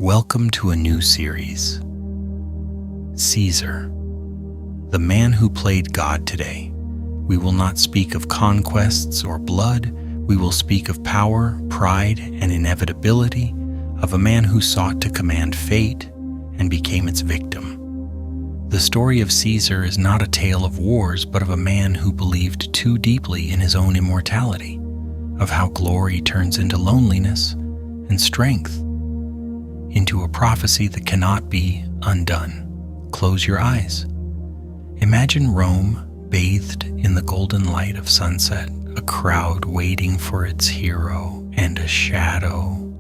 Welcome to a new series. Caesar, the man who played God today. We will not speak of conquests or blood. We will speak of power, pride, and inevitability, of a man who sought to command fate and became its victim. The story of Caesar is not a tale of wars, but of a man who believed too deeply in his own immortality, of how glory turns into loneliness and strength into a prophecy that cannot be undone. Close your eyes. Imagine Rome bathed in the golden light of sunset, a crowd waiting for its hero, and a shadow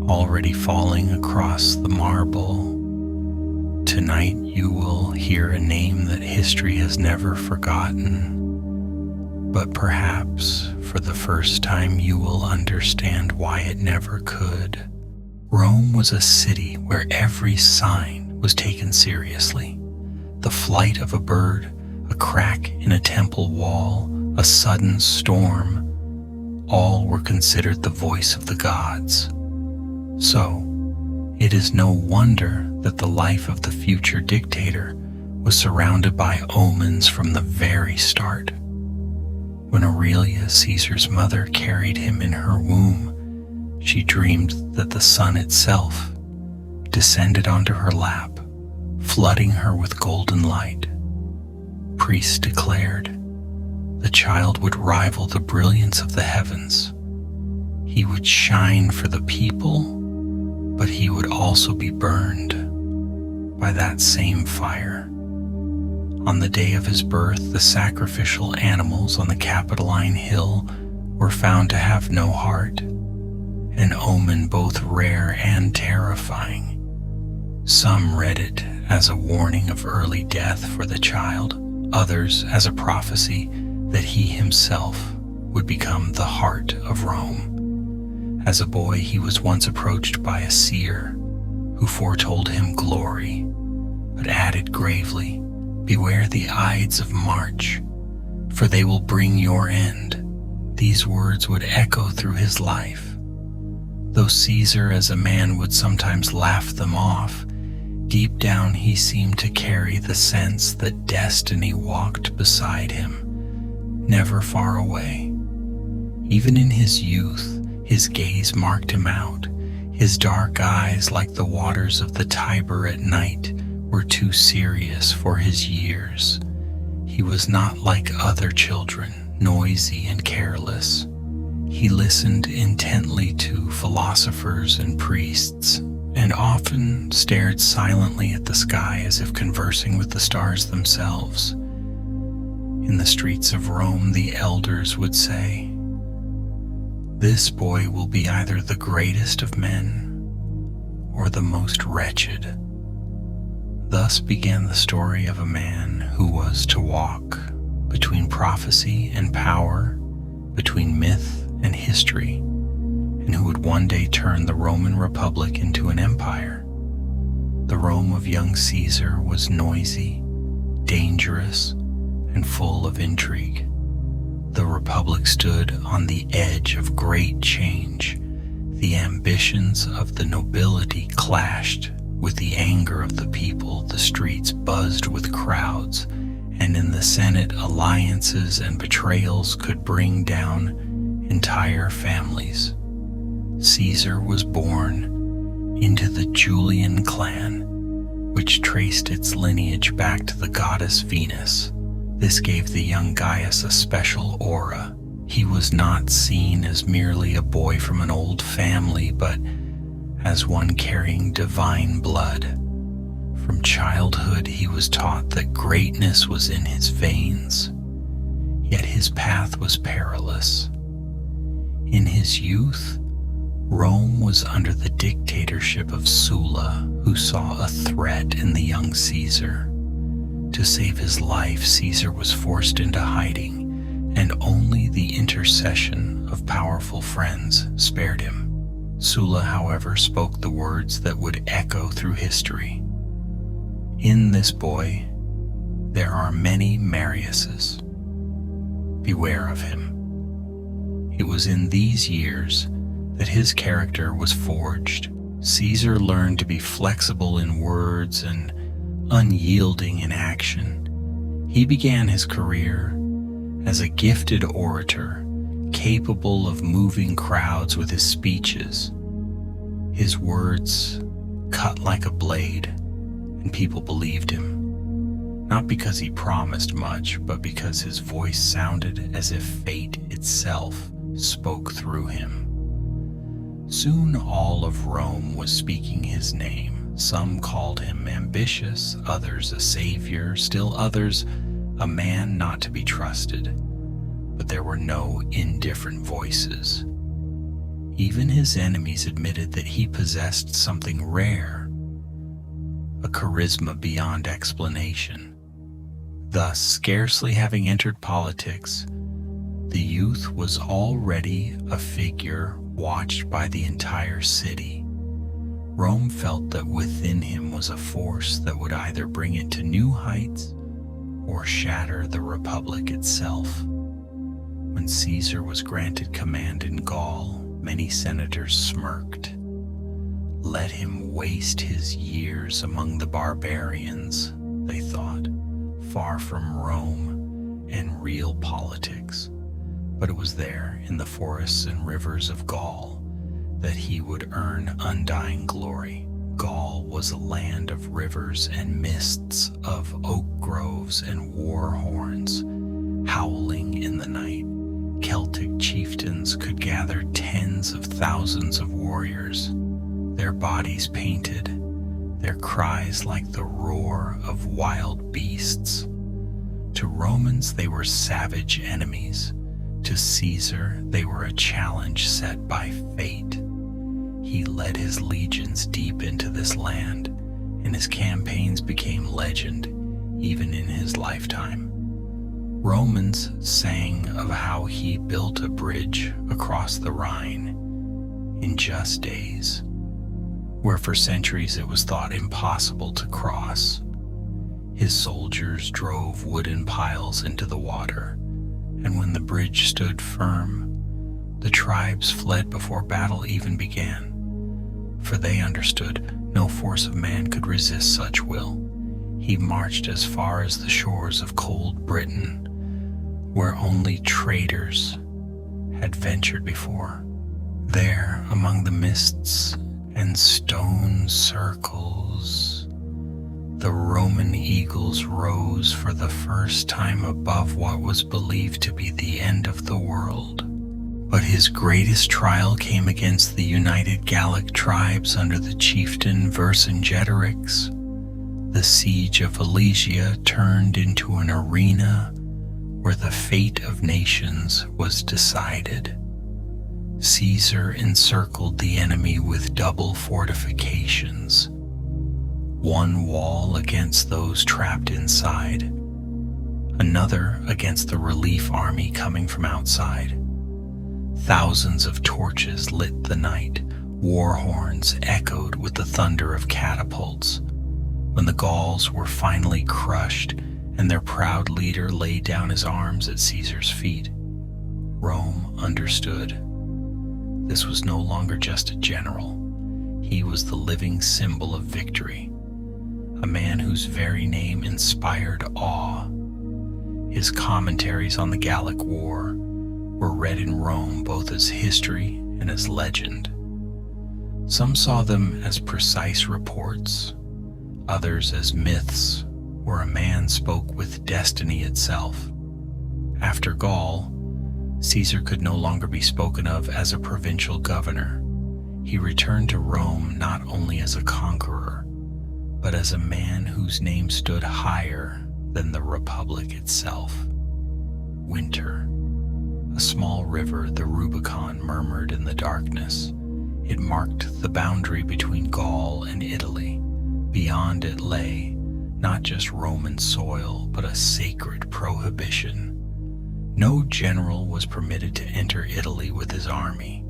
already falling across the marble. Tonight you will hear a name that history has never forgotten, but perhaps for the first time you will understand why it never could. Rome was a city where every sign was taken seriously. The flight of a bird, a crack in a temple wall, a sudden storm, all were considered the voice of the gods. So, it is no wonder that the life of the future dictator was surrounded by omens from the very start. When Aurelia, Caesar's mother, carried him in her womb, she dreamed that the sun itself descended onto her lap, flooding her with golden light. Priests declared the child would rival the brilliance of the heavens. He would shine for the people, but he would also be burned by that same fire. On the day of his birth, the sacrificial animals on the Capitoline Hill were found to have no heart, an omen both rare and terrifying. Some read it as a warning of early death for the child, others as a prophecy that he himself would become the heart of Rome. As a boy, he was once approached by a seer who foretold him glory, but added gravely, "Beware the Ides of March, for they will bring your end." These words would echo through his life. Though Caesar as a man would sometimes laugh them off, deep down he seemed to carry the sense that destiny walked beside him, never far away. Even in his youth, his gaze marked him out. His dark eyes, like the waters of the Tiber at night, were too serious for his years. He was not like other children, noisy and careless. He listened intently to philosophers and priests, and often stared silently at the sky as if conversing with the stars themselves. In the streets of Rome, the elders would say, "This boy will be either the greatest of men or the most wretched." Thus began the story of a man who was to walk between prophecy and power, between myth and history, and who would one day turn the Roman Republic into an empire. The Rome of young Caesar was noisy, dangerous, and full of intrigue. The Republic stood on the edge of great change. The ambitions of the nobility clashed with the anger of the people. The streets buzzed with crowds, and in the Senate, alliances and betrayals could bring down entire families. Caesar was born into the Julian clan, which traced its lineage back to the goddess Venus. This gave the young Gaius a special aura. He was not seen as merely a boy from an old family, but as one carrying divine blood. From childhood, he was taught that greatness was in his veins, yet his path was perilous. In his youth, Rome was under the dictatorship of Sulla, who saw a threat in the young Caesar. To save his life, Caesar was forced into hiding, and only the intercession of powerful friends spared him. Sulla, however, spoke the words that would echo through history. "In this boy, there are many Mariuses. Beware of him." It was in these years that his character was forged. Caesar learned to be flexible in words and unyielding in action. He began his career as a gifted orator, capable of moving crowds with his speeches. His words cut like a blade, and people believed him, not because he promised much, but because his voice sounded as if fate itself spoke through him. Soon all of Rome was speaking his name. Some called him ambitious, others a savior, still others a man not to be trusted. But there were no indifferent voices. Even his enemies admitted that he possessed something rare, a charisma beyond explanation. Thus, scarcely having entered politics, the youth was already a figure watched by the entire city. Rome felt that within him was a force that would either bring it to new heights or shatter the Republic itself. When Caesar was granted command in Gaul, many senators smirked. Let him waste his years among the barbarians, they thought, far from Rome and real politics. But it was there, in the forests and rivers of Gaul, that he would earn undying glory. Gaul was a land of rivers and mists, of oak groves and war horns, howling in the night. Celtic chieftains could gather tens of thousands of warriors, their bodies painted, their cries like the roar of wild beasts. To Romans, they were savage enemies. To Caesar, they were a challenge set by fate. He led his legions deep into this land, and his campaigns became legend even in his lifetime. Romans sang of how he built a bridge across the Rhine in just days, where for centuries it was thought impossible to cross. His soldiers drove wooden piles into the water, and when the bridge stood firm, the tribes fled before battle even began, for they understood no force of man could resist such will. He marched as far as the shores of cold Britain, where only traitors had ventured before. There, among the mists and stone circles, the Roman eagles rose for the first time above what was believed to be the end of the world. But his greatest trial came against the united Gallic tribes under the chieftain Vercingetorix. The siege of Alesia turned into an arena where the fate of nations was decided. Caesar encircled the enemy with double fortifications, one wall against those trapped inside, another against the relief army coming from outside. Thousands of torches lit the night, war horns echoed with the thunder of catapults. When the Gauls were finally crushed and their proud leader laid down his arms at Caesar's feet, Rome understood. This was no longer just a general. He was the living symbol of victory, a man whose very name inspired awe. His commentaries on the Gallic War were read in Rome both as history and as legend. Some saw them as precise reports, others as myths where a man spoke with destiny itself. After Gaul, Caesar could no longer be spoken of as a provincial governor. He returned to Rome not only as a conqueror, but as a man whose name stood higher than the Republic itself. Winter. A small river, the Rubicon, murmured in the darkness. It marked the boundary between Gaul and Italy. Beyond it lay not just Roman soil, but a sacred prohibition. No general was permitted to enter Italy with his army.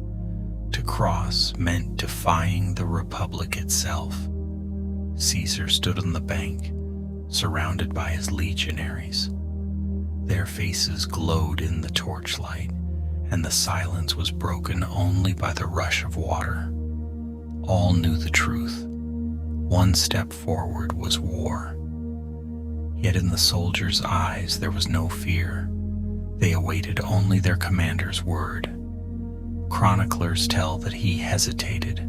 To cross meant defying the Republic itself. Caesar stood on the bank, surrounded by his legionaries. Their faces glowed in the torchlight, and the silence was broken only by the rush of water. All knew the truth. One step forward was war. Yet in the soldiers' eyes there was no fear. They awaited only their commander's word. Chroniclers tell that he hesitated,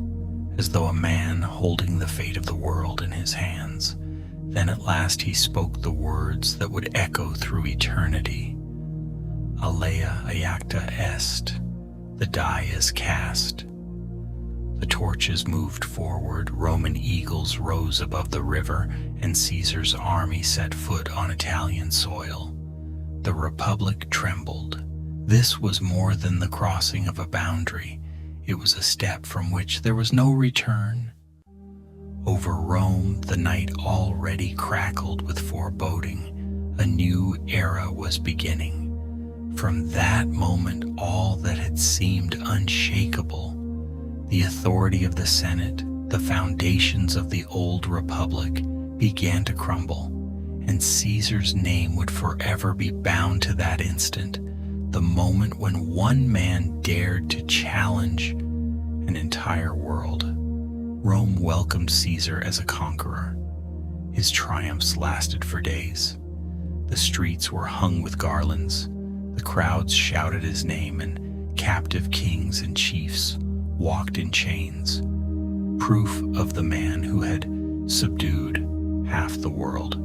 as though a man holding the fate of the world in his hands. Then at last he spoke the words that would echo through eternity. Alea iacta est, the die is cast. The torches moved forward, Roman eagles rose above the river, and Caesar's army set foot on Italian soil. The Republic trembled. This was more than the crossing of a boundary. It was a step from which there was no return. Over Rome, the night already crackled with foreboding. A new era was beginning. From that moment, all that had seemed unshakable, the authority of the Senate, the foundations of the old Republic, began to crumble, and Caesar's name would forever be bound to that instant, the moment when one man dared to challenge an entire world. Rome welcomed Caesar as a conqueror. His triumphs lasted for days. The streets were hung with garlands. The crowds shouted his name, and captive kings and chiefs walked in chains, proof of the man who had subdued half the world.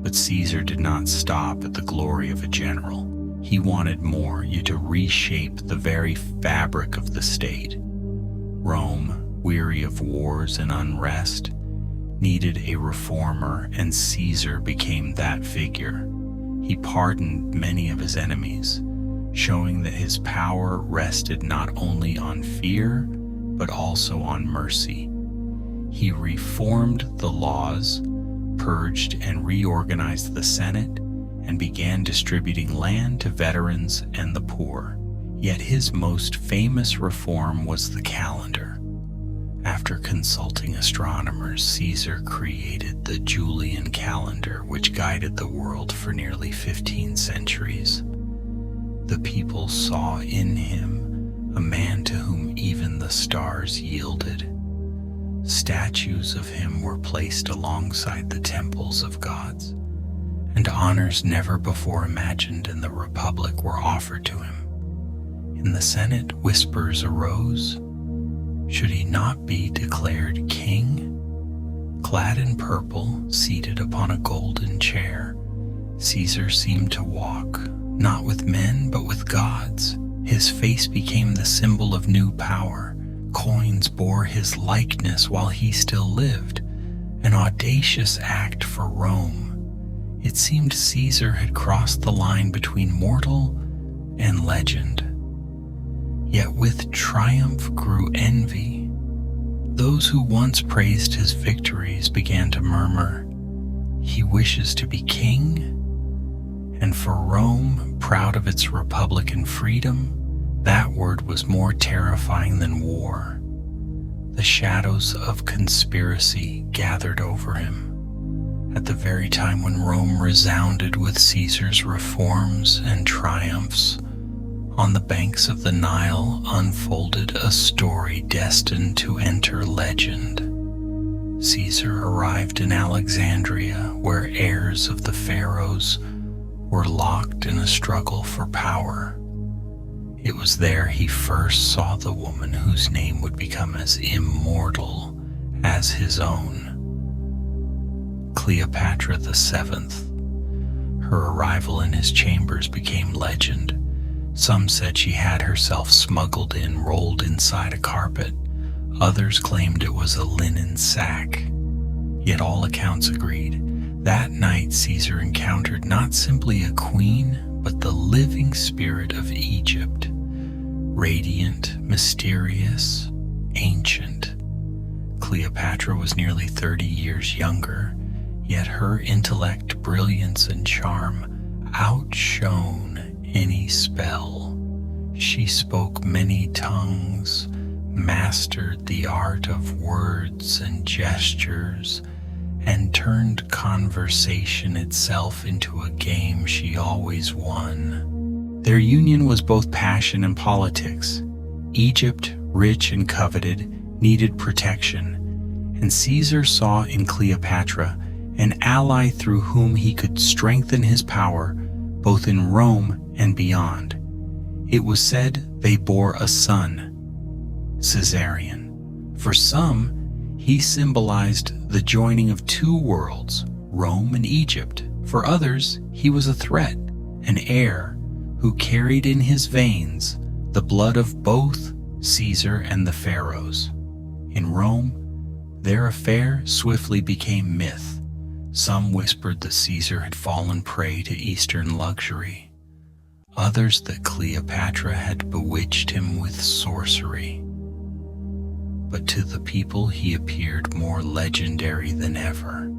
But Caesar did not stop at the glory of a general. He wanted more, yet to reshape the very fabric of the state. Rome, weary of wars and unrest, needed a reformer, and Caesar became that figure. He pardoned many of his enemies, showing that his power rested not only on fear, but also on mercy. He reformed the laws, purged and reorganized the Senate, and began distributing land to veterans and the poor. Yet his most famous reform was the calendar. After consulting astronomers, Caesar created the Julian calendar, which guided the world for nearly 15 centuries. The people saw in him a man to whom even the stars yielded. Statues of him were placed alongside the temples of gods, and honors never before imagined in the Republic were offered to him. In the Senate, whispers arose. Should he not be declared king? Clad in purple, seated upon a golden chair, Caesar seemed to walk, not with men, but with gods. His face became the symbol of new power. Coins bore his likeness while he still lived, an audacious act for Rome. It seemed Caesar had crossed the line between mortal and legend. Yet with triumph grew envy. Those who once praised his victories began to murmur, "He wishes to be king?" And for Rome, proud of its republican freedom, that word was more terrifying than war. The shadows of conspiracy gathered over him. At the very time when Rome resounded with Caesar's reforms and triumphs, on the banks of the Nile unfolded a story destined to enter legend. Caesar arrived in Alexandria, where heirs of the pharaohs were locked in a struggle for power. It was there he first saw the woman whose name would become as immortal as his own, Cleopatra VII. Her arrival in his chambers became legend. Some said she had herself smuggled in, rolled inside a carpet. Others claimed it was a linen sack. Yet all accounts agreed. That night Caesar encountered not simply a queen, but the living spirit of Egypt. Radiant, mysterious, ancient. Cleopatra was nearly 30 years younger, yet her intellect, brilliance, and charm outshone any spell. She spoke many tongues, mastered the art of words and gestures, and turned conversation itself into a game she always won. Their union was both passion and politics. Egypt, rich and coveted, needed protection, and Caesar saw in Cleopatra an ally through whom he could strengthen his power both in Rome and beyond. It was said they bore a son, Caesarion. For some, he symbolized the joining of two worlds, Rome and Egypt. For others, he was a threat, an heir who carried in his veins the blood of both Caesar and the pharaohs. In Rome, their affair swiftly became myth. Some whispered that Caesar had fallen prey to Eastern luxury, others that Cleopatra had bewitched him with sorcery. But to the people he appeared more legendary than ever,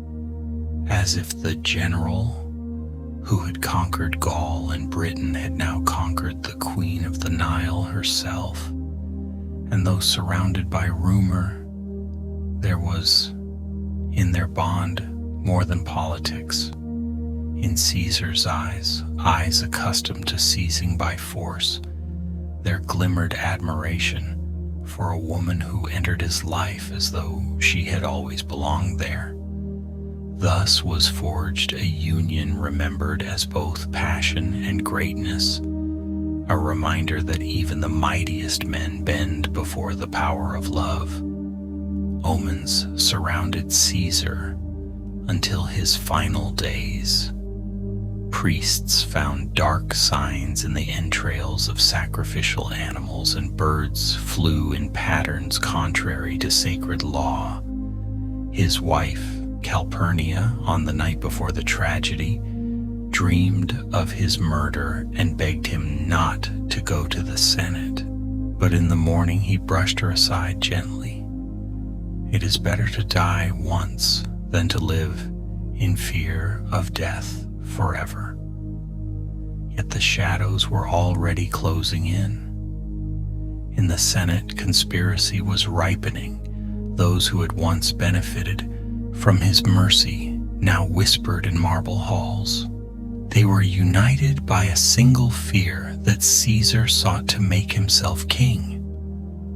as if the general who had conquered Gaul and Britain had now conquered the Queen of the Nile herself. And though surrounded by rumor, there was in their bond more than politics. In Caesar's eyes accustomed to seizing by force, there glimmered admiration for a woman who entered his life as though she had always belonged there. Thus was forged a union remembered as both passion and greatness, a reminder that even the mightiest men bend before the power of love. Omens surrounded Caesar until his final days. Priests found dark signs in the entrails of sacrificial animals, and birds flew in patterns contrary to sacred law. His wife, Calpurnia, on the night before the tragedy, dreamed of his murder and begged him not to go to the Senate. But in the morning he brushed her aside gently. It is better to die once than to live in fear of death forever. Yet the shadows were already closing in. In the Senate, conspiracy was ripening. Those who had once benefited from his mercy now whispered in marble halls. They were united by a single fear that Caesar sought to make himself king.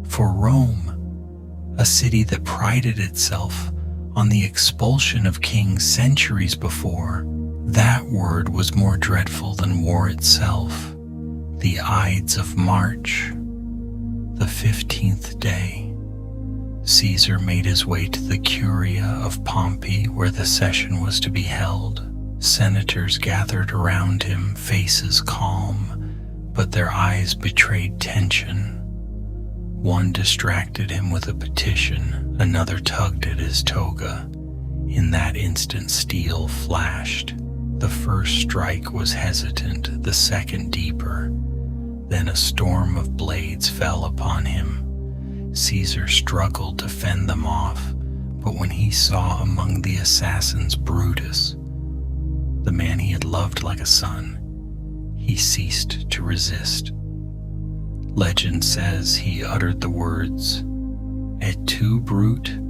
For Rome, a city that prided itself on the expulsion of kings centuries before, that word was more dreadful than war itself. The Ides of March, the 15th day, Caesar made his way to the Curia of Pompey, where the session was to be held. Senators gathered around him, faces calm, but their eyes betrayed tension. One distracted him with a petition, another tugged at his toga. In that instant, steel flashed. The first strike was hesitant, the second deeper. Then a storm of blades fell upon him. Caesar struggled to fend them off, but when he saw among the assassins Brutus, the man he had loved like a son, he ceased to resist. Legend says he uttered the words, "Et tu, Brute?"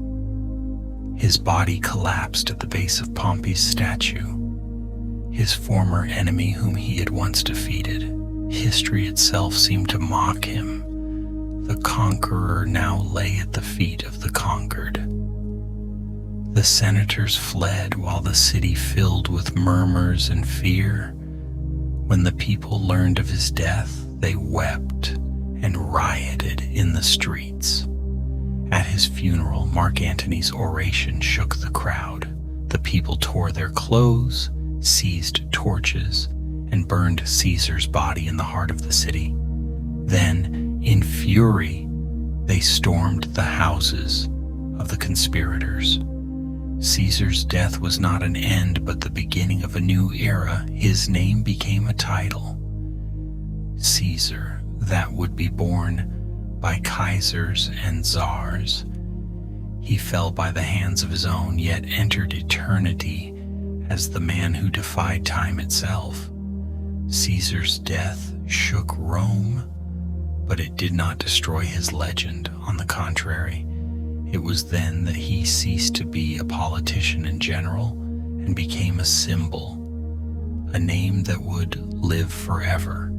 His body collapsed at the base of Pompey's statue. His former enemy whom he had once defeated, history itself seemed to mock him. The conqueror now lay at the feet of the conquered. The senators fled while the city filled with murmurs and fear. When the people learned of his death, they wept and rioted in the streets. At his funeral, Mark Antony's oration shook the crowd. The people tore their clothes, seized torches, and burned Caesar's body in the heart of the city. Then, in fury, they stormed the houses of the conspirators. Caesar's death was not an end, but the beginning of a new era. His name became a title. Caesar, that would be borne by kaisers and czars. He fell by the hands of his own, yet entered eternity as the man who defied time itself. Caesar's death shook Rome, but it did not destroy his legend. On the contrary, it was then that he ceased to be a politician in general and became a symbol, a name that would live forever.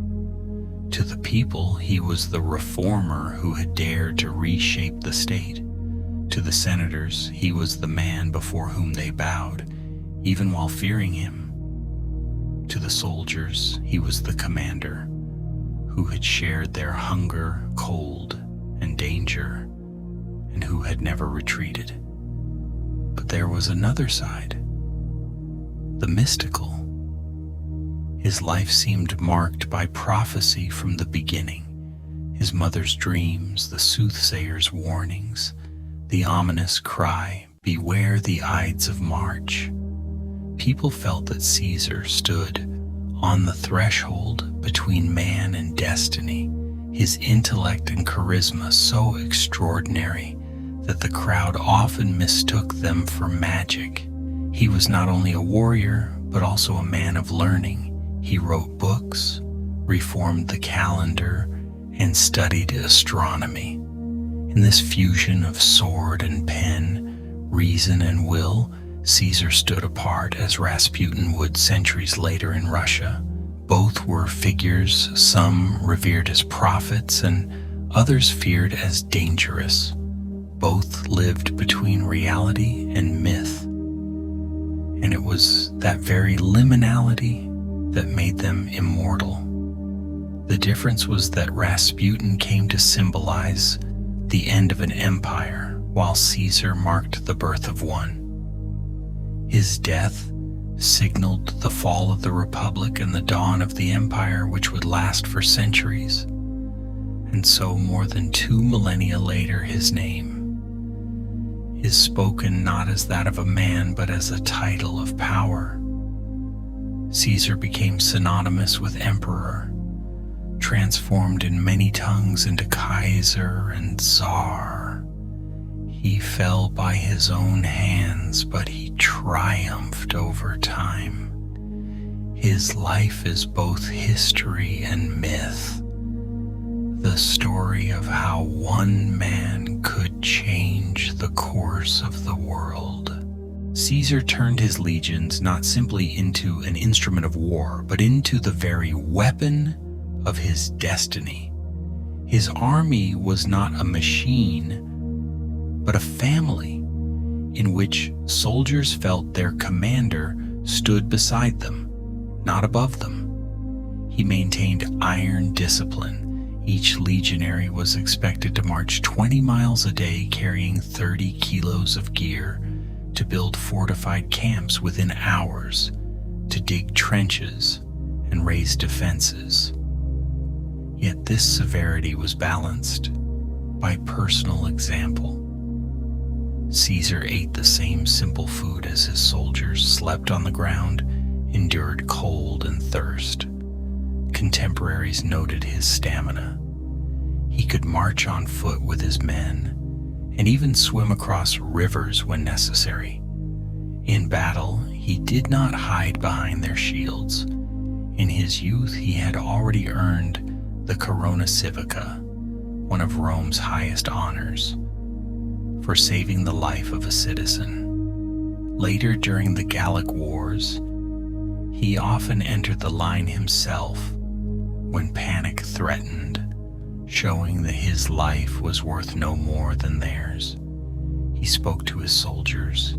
To the people, he was the reformer who had dared to reshape the state. To the senators, he was the man before whom they bowed, even while fearing him. To the soldiers, he was the commander, who had shared their hunger, cold, and danger, and who had never retreated. But there was another side, the mystical. His life seemed marked by prophecy from the beginning. His mother's dreams, the soothsayer's warnings, the ominous cry, "Beware the Ides of March." People felt that Caesar stood on the threshold between man and destiny, his intellect and charisma so extraordinary that the crowd often mistook them for magic. He was not only a warrior, but also a man of learning. He wrote books, reformed the calendar, and studied astronomy. In this fusion of sword and pen, reason and will, Caesar stood apart as Rasputin would centuries later in Russia. Both were figures some revered as prophets and others feared as dangerous. Both lived between reality and myth. And it was that very liminality that made them immortal. The difference was that Rasputin came to symbolize the end of an empire, while Caesar marked the birth of one. His death signaled the fall of the Republic and the dawn of the empire, which would last for centuries. And so, more than 2 millennia later, his name is spoken not as that of a man, but as a title of power. Caesar became synonymous with emperor, transformed in many tongues into Kaiser and Tsar. He fell by his own hands, but he triumphed over time. His life is both history and myth, the story of how one man could change the course of the world. Caesar turned his legions not simply into an instrument of war, but into the very weapon of his destiny. His army was not a machine, but a family in which soldiers felt their commander stood beside them, not above them. He maintained iron discipline. Each legionary was expected to march 20 miles a day, carrying 30 kilos of gear, to build fortified camps within hours, to dig trenches and raise defenses. Yet this severity was balanced by personal example. Caesar ate the same simple food as his soldiers, slept on the ground, endured cold and thirst. Contemporaries noted his stamina. He could march on foot with his men, and even swim across rivers when necessary. In battle, he did not hide behind their shields. In his youth, he had already earned the Corona Civica, one of Rome's highest honors, for saving the life of a citizen. Later, during the Gallic Wars, he often entered the line himself when panic threatened, showing that his life was worth no more than theirs. He spoke to his soldiers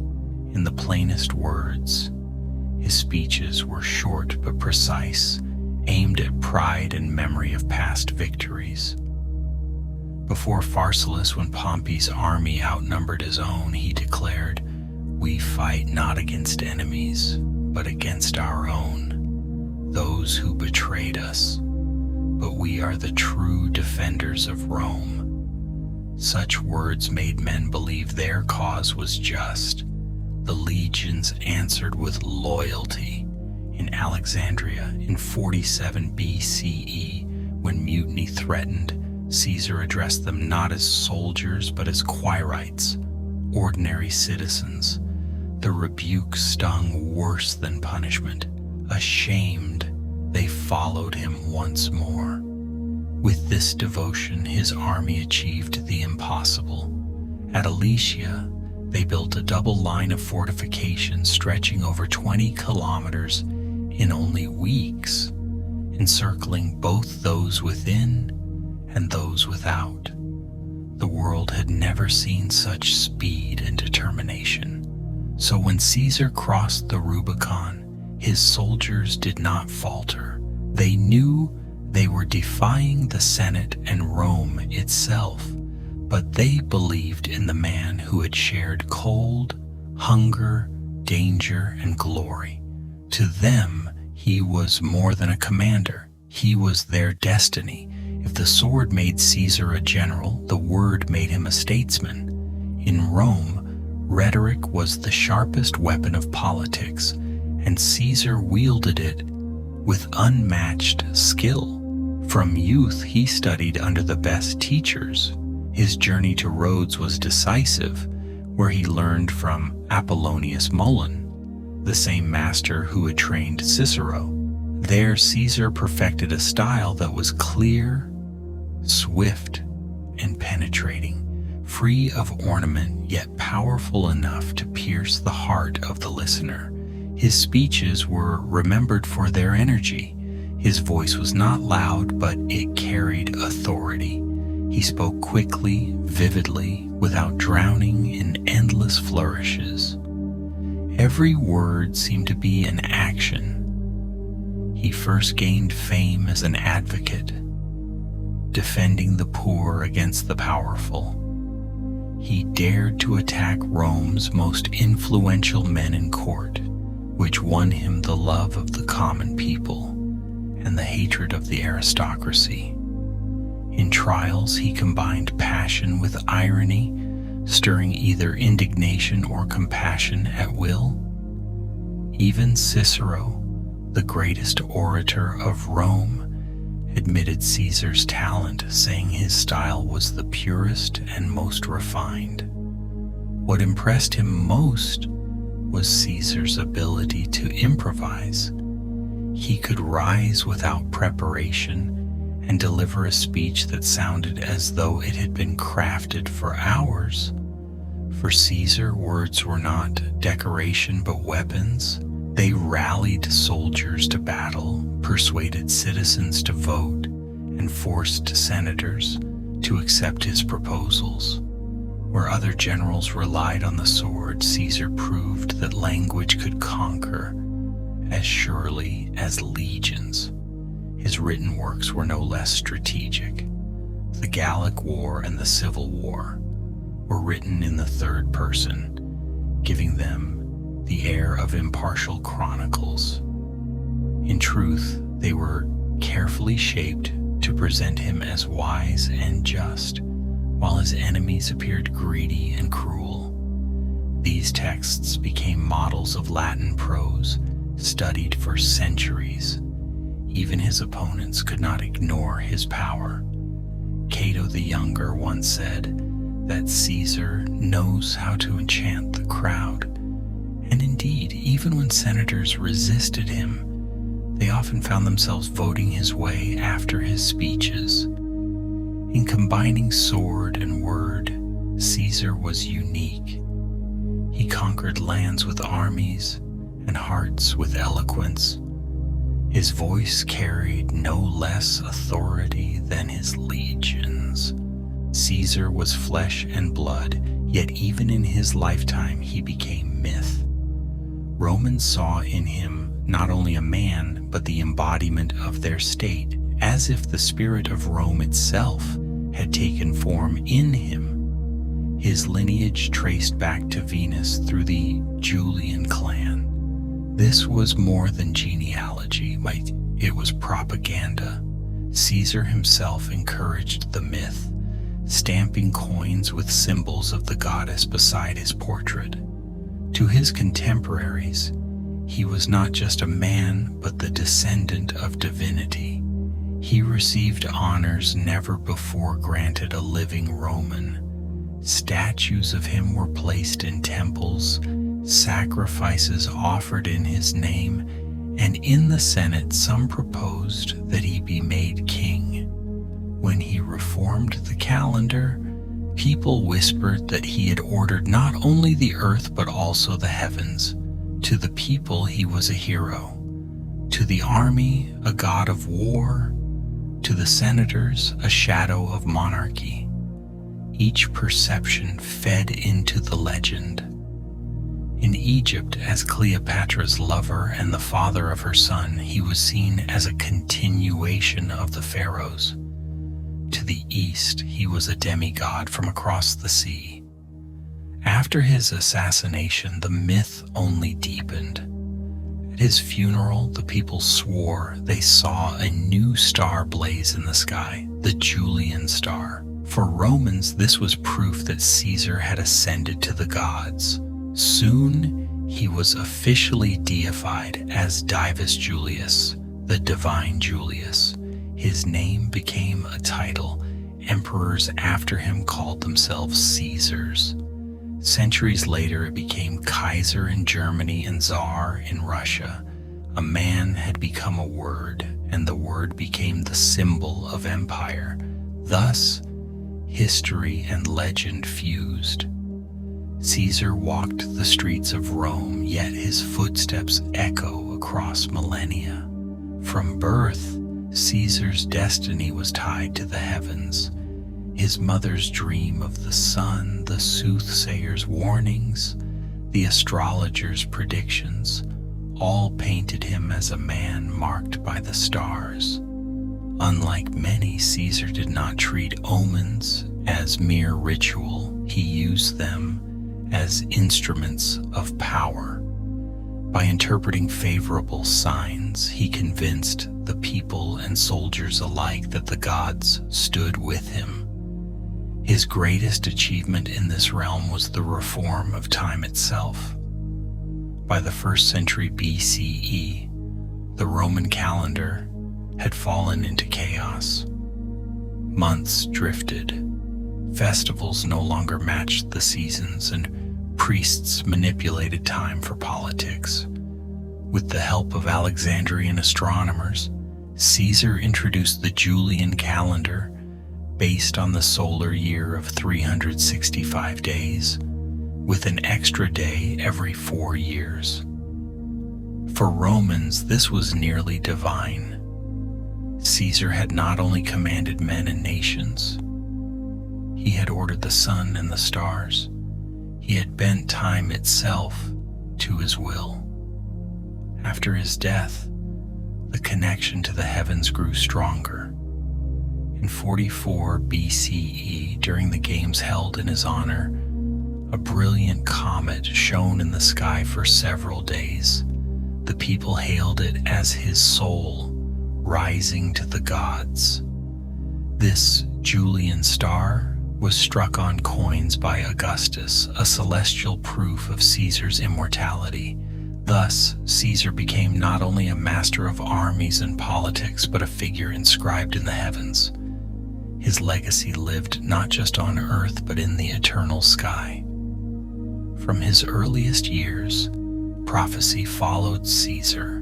in the plainest words. His speeches were short but precise, aimed at pride and memory of past victories. Before Pharsalus, when Pompey's army outnumbered his own, he declared, "We fight not against enemies, but against our own, those who betrayed us. But we are the true defenders of Rome." Such words made men believe their cause was just. The legions answered with loyalty. In Alexandria in 47 BCE, when mutiny threatened, Caesar addressed them not as soldiers but as Quirites, ordinary citizens. The rebuke stung worse than punishment. Ashamed, they followed him once more. With this devotion, his army achieved the impossible. At Alesia, they built a double line of fortifications stretching over 20 kilometers in only weeks, encircling both those within and those without. The world had never seen such speed and determination. So when Caesar crossed the Rubicon, his soldiers did not falter. They knew they were defying the Senate and Rome itself, but they believed in the man who had shared cold, hunger, danger, and glory. To them, he was more than a commander. He was their destiny. If the sword made Caesar a general, the word made him a statesman. In Rome, rhetoric was the sharpest weapon of politics, and Caesar wielded it with unmatched skill. From youth, he studied under the best teachers. His journey to Rhodes was decisive, where he learned from Apollonius Molon, the same master who had trained Cicero. There, Caesar perfected a style that was clear, swift, and penetrating, free of ornament, yet powerful enough to pierce the heart of the listener. His speeches were remembered for their energy. His voice was not loud, but it carried authority. He spoke quickly, vividly, without drowning in endless flourishes. Every word seemed to be an action. He first gained fame as an advocate, defending the poor against the powerful. He dared to attack Rome's most influential men in court, which won him the love of the common people and the hatred of the aristocracy. In trials, he combined passion with irony, stirring either indignation or compassion at will. Even Cicero, the greatest orator of Rome, admitted Caesar's talent, saying his style was the purest and most refined. What impressed him most was Caesar's ability to improvise. He could rise without preparation and deliver a speech that sounded as though it had been crafted for hours. For Caesar, words were not decoration but weapons. They rallied soldiers to battle, persuaded citizens to vote, and forced senators to accept his proposals. Where other generals relied on the sword, Caesar proved that language could conquer as surely as legions. His written works were no less strategic. The Gallic War and the Civil War were written in the third person, giving them the air of impartial chronicles. In truth, they were carefully shaped to present him as wise and just, while his enemies appeared greedy and cruel. These texts became models of Latin prose, studied for centuries. Even his opponents could not ignore his power. Cato the Younger once said that Caesar knows how to enchant the crowd. And indeed, even when senators resisted him, they often found themselves voting his way after his speeches. In combining sword and word, Caesar was unique. He conquered lands with armies and hearts with eloquence. His voice carried no less authority than his legions. Caesar was flesh and blood, yet even in his lifetime he became myth. Romans saw in him not only a man, but the embodiment of their state, as if the spirit of Rome itself had taken form in him. His lineage traced back to Venus through the Julian clan. This was more than genealogy, it was propaganda. Caesar himself encouraged the myth, stamping coins with symbols of the goddess beside his portrait. To his contemporaries, he was not just a man, but the descendant of divinity. He received honors never before granted a living Roman. Statues of him were placed in temples, sacrifices offered in his name, and in the Senate some proposed that he be made king. When he reformed the calendar, people whispered that he had ordered not only the earth but also the heavens. To the people he was a hero, to the army a god of war, to the senators a shadow of monarchy. Each perception fed into the legend. In Egypt, as Cleopatra's lover and the father of her son, he was seen as a continuation of the pharaohs. To the east, he was a demigod from across the sea. After his assassination, the myth only deepened. At his funeral, the people swore they saw a new star blaze in the sky, the Julian star. For Romans, this was proof that Caesar had ascended to the gods. Soon, he was officially deified as Divus Julius, the divine Julius. His name became a title. Emperors after him called themselves Caesars. Centuries later, it became Kaiser in Germany and Tsar in Russia. A man had become a word, and the word became the symbol of empire. Thus, history and legend fused. Caesar walked the streets of Rome, yet his footsteps echo across millennia. From birth, Caesar's destiny was tied to the heavens. His mother's dream of the sun, the soothsayer's warnings, the astrologer's predictions, all painted him as a man marked by the stars. Unlike many, Caesar did not treat omens as mere ritual. He used them as instruments of power. By interpreting favorable signs, he convinced the people and soldiers alike that the gods stood with him. His greatest achievement in this realm was the reform of time itself. By the 1st century BCE, the Roman calendar had fallen into chaos. Months drifted. Festivals no longer matched the seasons, and priests manipulated time for politics. With the help of Alexandrian astronomers, Caesar introduced the Julian calendar, based on the solar year of 365 days, with an extra day every 4 years. For Romans, this was nearly divine. Caesar had not only commanded men and nations, he had ordered the sun and the stars. He had bent time itself to his will. After his death, the connection to the heavens grew stronger. In 44 BCE, during the games held in his honor, a brilliant comet shone in the sky for several days. The people hailed it as his soul rising to the gods. This Julian star was struck on coins by Augustus, a celestial proof of Caesar's immortality. Thus, Caesar became not only a master of armies and politics, but a figure inscribed in the heavens. His legacy lived not just on earth, but in the eternal sky. From his earliest years, prophecy followed Caesar.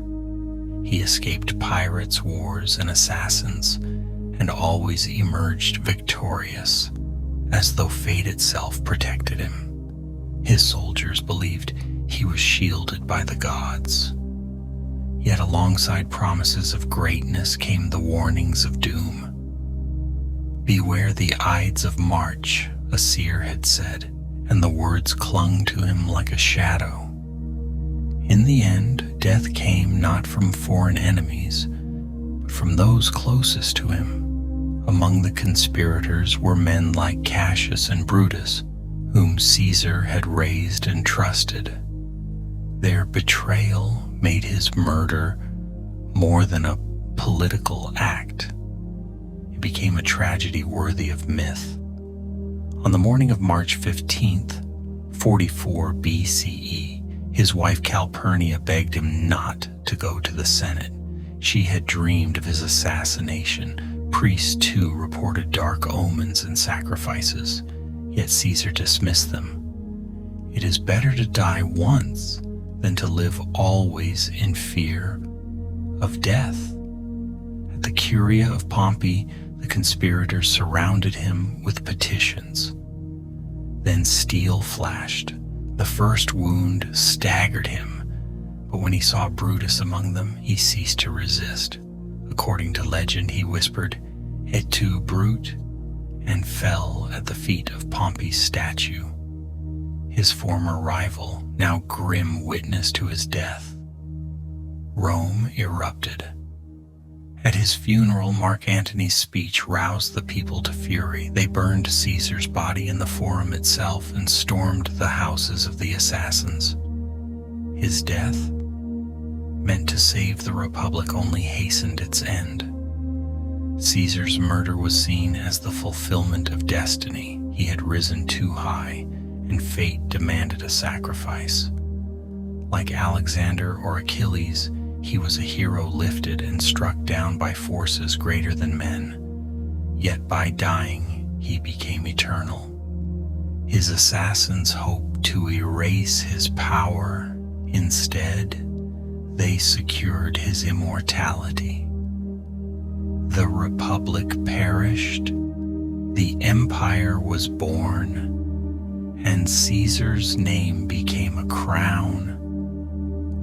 He escaped pirates, wars, and assassins, and always emerged victorious, as though fate itself protected him. His soldiers believed he was shielded by the gods. Yet alongside promises of greatness came the warnings of doom. "Beware the Ides of March," a seer had said, and the words clung to him like a shadow. In the end, death came not from foreign enemies, but from those closest to him. Among the conspirators were men like Cassius and Brutus, whom Caesar had raised and trusted. Their betrayal made his murder more than a political act. It became a tragedy worthy of myth. On the morning of March 15th, 44 BCE, his wife Calpurnia begged him not to go to the Senate. She had dreamed of his assassination. Priests, too, reported dark omens and sacrifices, yet Caesar dismissed them. It is better to die once than to live always in fear of death. At the Curia of Pompey, the conspirators surrounded him with petitions. Then steel flashed. The first wound staggered him, but when he saw Brutus among them, he ceased to resist. According to legend, he whispered, "Et tu, Brute?" and fell at the feet of Pompey's statue, his former rival, now grim witness to his death. Rome erupted. At his funeral, Mark Antony's speech roused the people to fury. They burned Caesar's body in the Forum itself and stormed the houses of the assassins. His death, meant to save the Republic, only hastened its end. Caesar's murder was seen as the fulfillment of destiny. He had risen too high, and fate demanded a sacrifice. Like Alexander or Achilles, he was a hero lifted and struck down by forces greater than men. Yet by dying, he became eternal. His assassins hoped to erase his power. Instead, they secured his immortality. The Republic perished, the Empire was born, and Caesar's name became a crown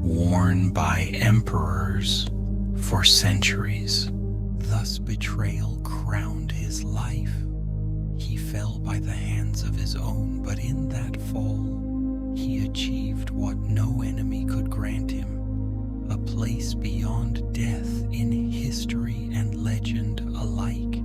worn by emperors for centuries. Thus betrayal crowned his life. He fell by the hands of his own, but in that fall, he achieved what no enemy could grant him, a place beyond death in history and legend alike.